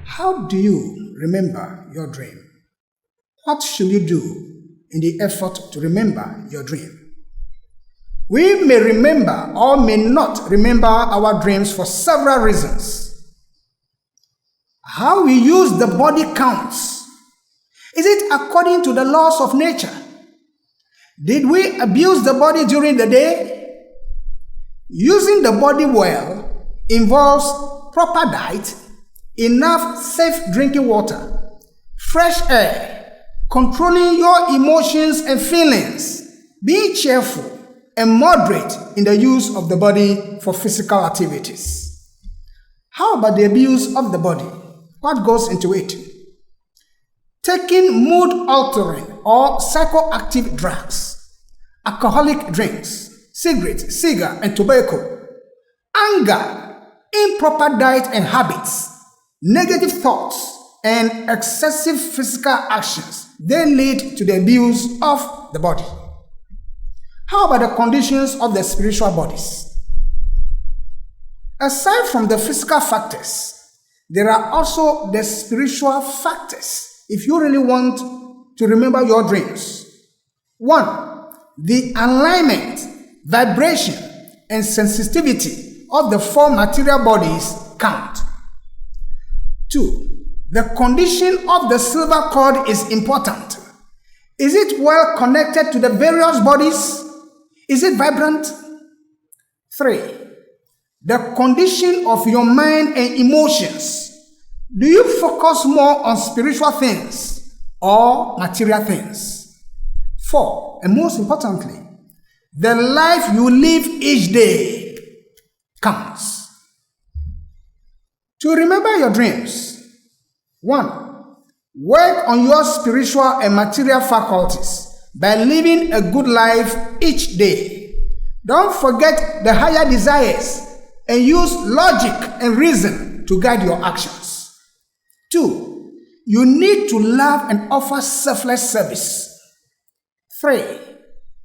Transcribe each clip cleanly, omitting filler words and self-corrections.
How do you remember your dream? What should you do in the effort to remember your dream? We may remember or may not remember our dreams for several reasons. How we use the body counts. Is it according to the laws of nature? Did we abuse the body during the day? Using the body well involves proper diet, enough safe drinking water, fresh air, controlling your emotions and feelings, being cheerful and moderate in the use of the body for physical activities. How about the abuse of the body? What goes into it? Taking mood-altering or psychoactive drugs, alcoholic drinks, cigarettes, cigar, and tobacco, anger, improper diet and habits, negative thoughts, and excessive physical actions, they lead to the abuse of the body. How about the conditions of the spiritual bodies? Aside from the physical factors, there are also the spiritual factors if you really want to remember your dreams. 1. The alignment, vibration, and sensitivity of the 4 material bodies count. 2. The condition of the silver cord is important. Is it well connected to the various bodies? Is it vibrant? 3. The condition of your mind and emotions. Do you focus more on spiritual things or material things? 4. And most importantly, the life you live each day counts. To remember your dreams, 1. Work on your spiritual and material faculties by living a good life each day. Don't forget the higher desires and use logic and reason to guide your actions. 2. You need to love and offer selfless service. 3.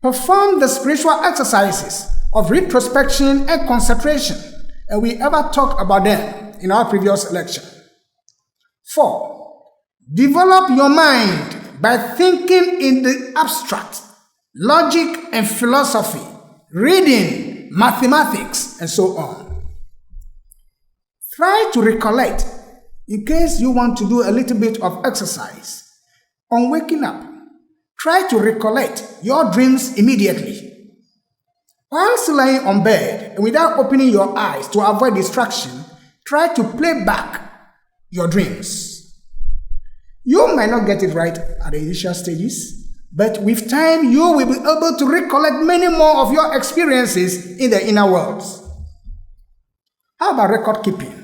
Perform the spiritual exercises of retrospection and concentration, and we ever talked about them in our previous lecture. 4. Develop your mind by thinking in the abstract, logic and philosophy, reading, mathematics, and so on. Try to recollect, in case you want to do a little bit of exercise. On waking up, try to recollect your dreams immediately. While still lying on bed and without opening your eyes to avoid distraction, try to play back your dreams. You might not get it right at the initial stages, but with time you will be able to recollect many more of your experiences in the inner worlds. How about record keeping?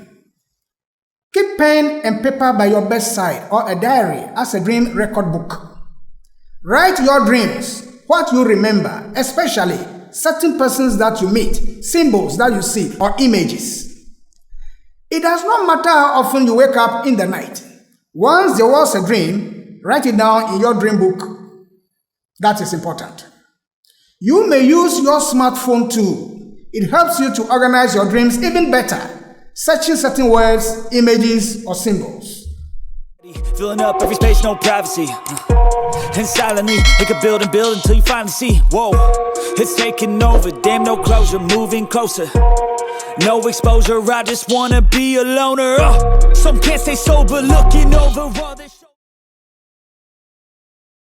Keep pen and paper by your bedside or a diary as a dream record book. Write your dreams, what you remember, especially certain persons that you meet, symbols that you see, or images. It does not matter how often you wake up in the night. Once there was a dream, write it down in your dream book. That is important. You may use your smartphone too. It helps you to organize your dreams even better, searching certain words, images, or symbols. Filling up every space, no privacy. And silently, it could build and build until you finally see. Whoa, it's taking over, damn no closure, moving closer. No exposure, I just wanna be a loner. Some can't stay sober, looking over all this.